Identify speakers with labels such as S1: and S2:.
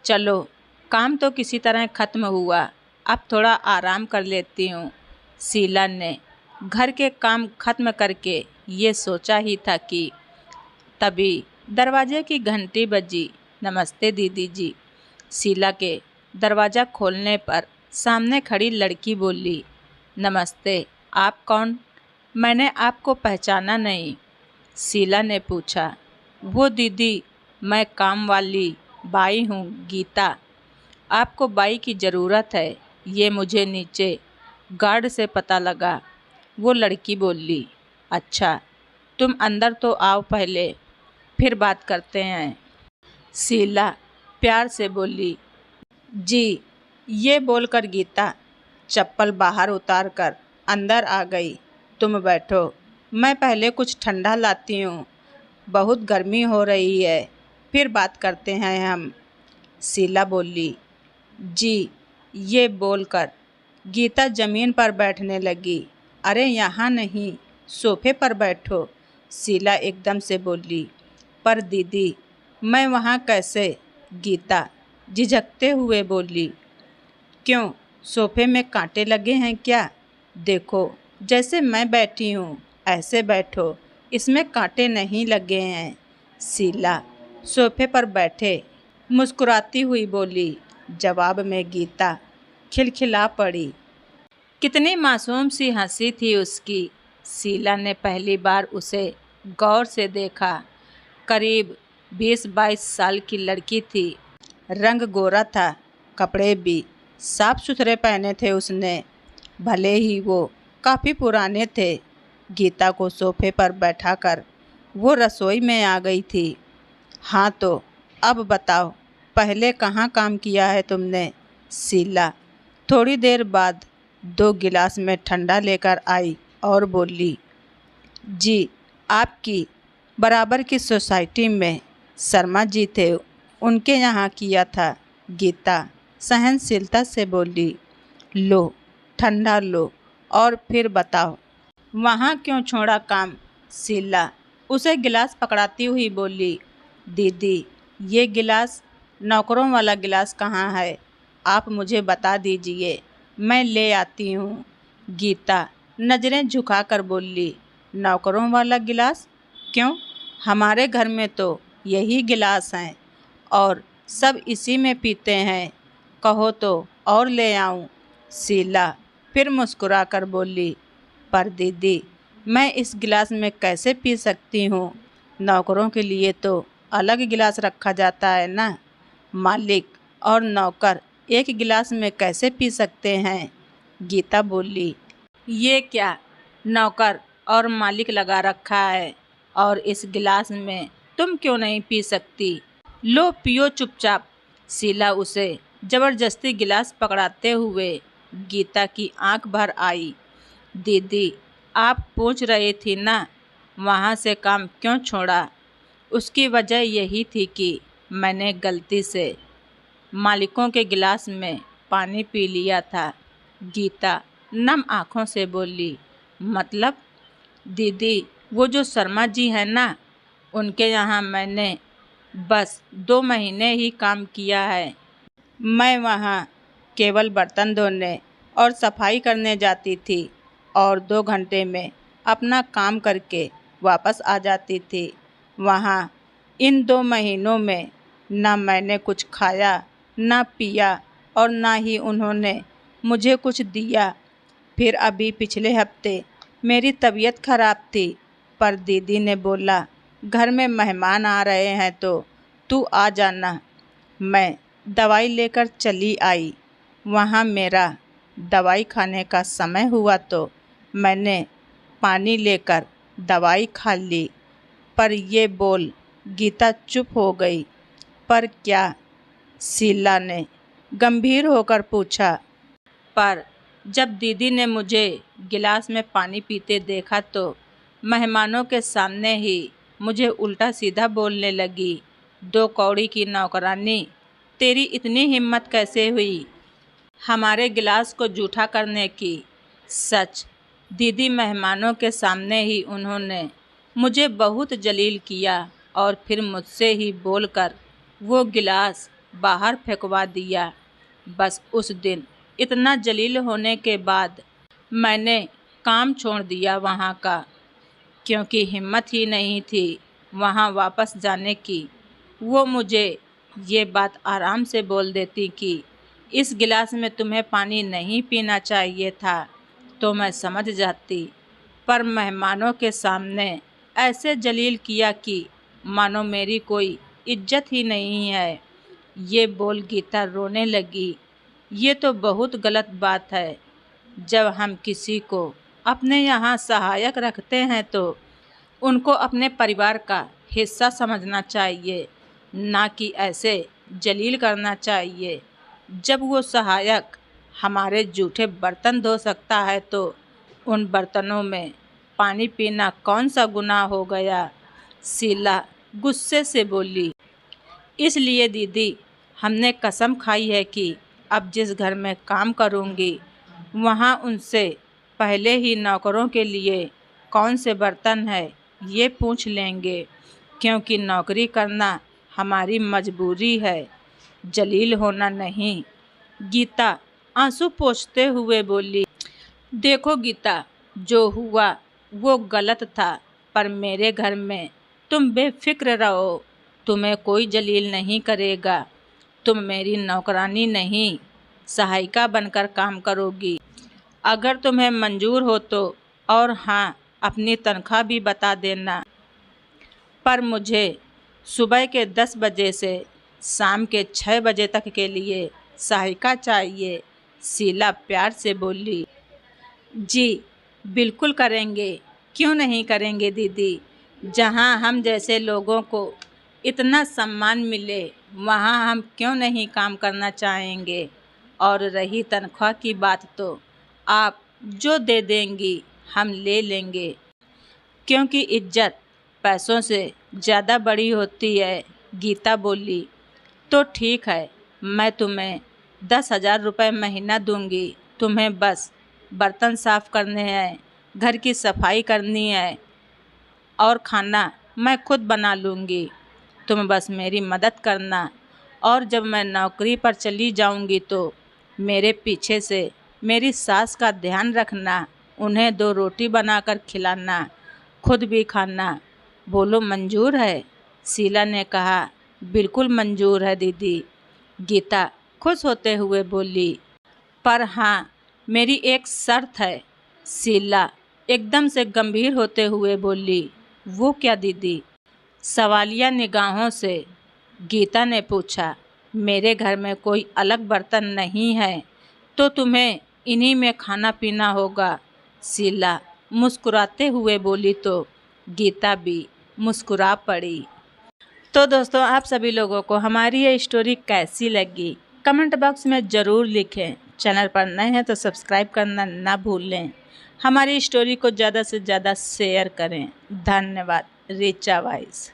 S1: चलो, काम तो किसी तरह ख़त्म हुआ, अब थोड़ा आराम कर लेती हूँ। शीला ने घर के काम ख़त्म करके ये सोचा ही था कि तभी दरवाजे की घंटी बजी। नमस्ते दीदी जी। शीला के दरवाज़ा खोलने पर सामने खड़ी लड़की बोली, नमस्ते, आप कौन? मैंने आपको पहचाना नहीं। शीला ने पूछा। वो दीदी, मैं काम वाली बाई हूँ, गीता। आपको बाई की ज़रूरत है, ये मुझे नीचे गार्ड से पता लगा। वो लड़की बोली, अच्छा, तुम अंदर तो आओ पहले, फिर बात करते हैं। शीला प्यार से बोली, जी। ये बोलकर गीता चप्पल बाहर उतारकर अंदर आ गई। तुम बैठो, मैं पहले कुछ ठंडा लाती हूँ, बहुत गर्मी हो रही है, फिर बात करते हैं हम। शीला बोली, जी। ये बोलकर गीता ज़मीन पर बैठने लगी। अरे यहाँ नहीं, सोफे पर बैठो। शीला एकदम से बोली, पर दीदी, मैं वहाँ कैसे? गीता झिझकते हुए बोली, क्यों, सोफे में कांटे लगे हैं क्या? देखो, जैसे मैं बैठी हूँ ऐसे बैठो, इसमें कांटे नहीं लगे हैं। शीला सोफे पर बैठे मुस्कुराती हुई बोली। जवाब में गीता खिलखिला पड़ी। कितनी मासूम सी हंसी थी उसकी। शीला ने पहली बार उसे गौर से देखा। करीब 20-22 साल की लड़की थी। रंग गोरा था, कपड़े भी साफ सुथरे पहने थे उसने, भले ही वो काफ़ी पुराने थे। गीता को सोफे पर बैठाकर वो रसोई में आ गई थी। हाँ तो अब बताओ, पहले कहाँ काम किया है तुमने? शीला थोड़ी देर बाद 2 गिलास में ठंडा लेकर आई और बोली, जी, आपकी बराबर की सोसाइटी में शर्मा जी थे, उनके यहाँ किया था। गीता सहनशीलता से बोली, लो, ठंडा लो और फिर बताओ, वहाँ क्यों छोड़ा काम? शीला उसे गिलास पकड़ाती हुई बोली, दीदी, ये गिलास, नौकरों वाला गिलास कहाँ है? आप मुझे बता दीजिए, मैं ले आती हूँ। गीता नज़रें झुकाकर बोली, नौकरों वाला गिलास? क्यों, हमारे घर में तो यही गिलास हैं और सब इसी में पीते हैं। कहो तो और ले आऊं? शीला फिर मुस्कुरा कर बोली, पर दीदी, मैं इस गिलास में कैसे पी सकती हूँ? नौकरों के लिए तो अलग गिलास रखा जाता है ना। मालिक और नौकर एक गिलास में कैसे पी सकते हैं? गीता बोली, ये क्या, नौकर और मालिक लगा रखा है और इस गिलास में तुम क्यों नहीं पी सकती? लो, पियो चुपचाप। शीला उसे जबरदस्ती गिलास पकड़ाते हुए गीता की आंख भर आई। दीदी, आप पूछ रही थी ना, वहाँ से काम क्यों छोड़ा? उसकी वजह यही थी कि मैंने गलती से मालिकों के गिलास में पानी पी लिया था। गीता नम आँखों से बोली, मतलब? दीदी, वो जो शर्मा जी हैं ना, उनके यहाँ मैंने बस 2 महीने ही काम किया है। मैं वहाँ केवल बर्तन धोने और सफाई करने जाती थी और 2 घंटे में अपना काम करके वापस आ जाती थी। वहाँ इन 2 महीनों में ना मैंने कुछ खाया, ना पिया और ना ही उन्होंने मुझे कुछ दिया। फिर अभी पिछले हफ्ते मेरी तबीयत खराब थी, पर दीदी ने बोला, घर में मेहमान आ रहे हैं तो तू आ जाना। मैं दवाई लेकर चली आई। वहाँ मेरा दवाई खाने का समय हुआ तो मैंने पानी लेकर दवाई खा ली। पर ये बोल गीता चुप हो गई। पर क्या? शीला ने गंभीर होकर पूछा। पर जब दीदी ने मुझे गिलास में पानी पीते देखा तो मेहमानों के सामने ही मुझे उल्टा सीधा बोलने लगी। 2 कौड़ी की नौकरानी, तेरी इतनी हिम्मत कैसे हुई हमारे गिलास को जूठा करने की? सच, दीदी, मेहमानों के सामने ही उन्होंने मुझे बहुत जलील किया और फिर मुझसे ही बोलकर वो गिलास बाहर फेंकवा दिया। बस उस दिन इतना जलील होने के बाद मैंने काम छोड़ दिया वहाँ का, क्योंकि हिम्मत ही नहीं थी वहाँ वापस जाने की। वो मुझे ये बात आराम से बोल देती कि इस गिलास में तुम्हें पानी नहीं पीना चाहिए था, तो मैं समझ जाती, पर मेहमानों के सामने ऐसे जलील किया कि मानो मेरी कोई इज्जत ही नहीं है। ये बोल गीता रोने लगी। ये तो बहुत गलत बात है। जब हम किसी को अपने यहाँ सहायक रखते हैं तो उनको अपने परिवार का हिस्सा समझना चाहिए, ना कि ऐसे जलील करना चाहिए। जब वो सहायक हमारे जूठे बर्तन धो सकता है तो उन बर्तनों में पानी पीना कौन सा गुनाह हो गया? शीला गुस्से से बोली। इसलिए दीदी, हमने कसम खाई है कि अब जिस घर में काम करूँगी वहाँ उनसे पहले ही नौकरों के लिए कौन से बर्तन है ये पूछ लेंगे, क्योंकि नौकरी करना हमारी मजबूरी है, जलील होना नहीं। गीता आंसू पोंछते हुए बोली, देखो गीता, जो हुआ वो गलत था, पर मेरे घर में तुम बेफिक्र रहो, तुम्हें कोई जलील नहीं करेगा। तुम मेरी नौकरानी नहीं, सहायिका बनकर काम करोगी। अगर तुम्हें मंजूर हो तो, और हाँ, अपनी तनख्वाह भी बता देना। पर मुझे सुबह के 10 बजे से शाम के 6 बजे तक के लिए सहायिका चाहिए। शीला प्यार से बोली। जी बिल्कुल करेंगे, क्यों नहीं करेंगे दीदी। जहाँ हम जैसे लोगों को इतना सम्मान मिले वहाँ हम क्यों नहीं काम करना चाहेंगे। और रही तनख्वाह की बात तो आप जो दे देंगी हम ले लेंगे, क्योंकि इज्जत पैसों से ज़्यादा बड़ी होती है। गीता बोली, तो ठीक है, मैं तुम्हें 10,000 रुपये महीना दूंगी। तुम्हें बस बर्तन साफ़ करने हैं, घर की सफाई करनी है और खाना मैं खुद बना लूँगी। तुम बस मेरी मदद करना, और जब मैं नौकरी पर चली जाऊँगी तो मेरे पीछे से मेरी सास का ध्यान रखना, उन्हें 2 रोटी बनाकर खिलाना, खुद भी खाना। बोलो मंजूर है? शीला ने कहा, बिल्कुल मंजूर है दीदी। गीता खुश होते हुए बोली, पर हाँ, मेरी एक शर्त है। शीला एकदम से गंभीर होते हुए बोली, वो क्या दीदी? सवालिया निगाहों से गीता ने पूछा, मेरे घर में कोई अलग बर्तन नहीं है, तो तुम्हें इन्हीं में खाना पीना होगा। शीला मुस्कुराते हुए बोली तो गीता भी मुस्कुरा पड़ी। तो दोस्तों, आप सभी लोगों को हमारी ये स्टोरी कैसी लगी कमेंट बॉक्स में ज़रूर लिखें। चैनल पर नए हैं तो सब्सक्राइब करना ना भूलें। हमारी स्टोरी को ज़्यादा से ज़्यादा शेयर करें। धन्यवाद। रिचा वाइस।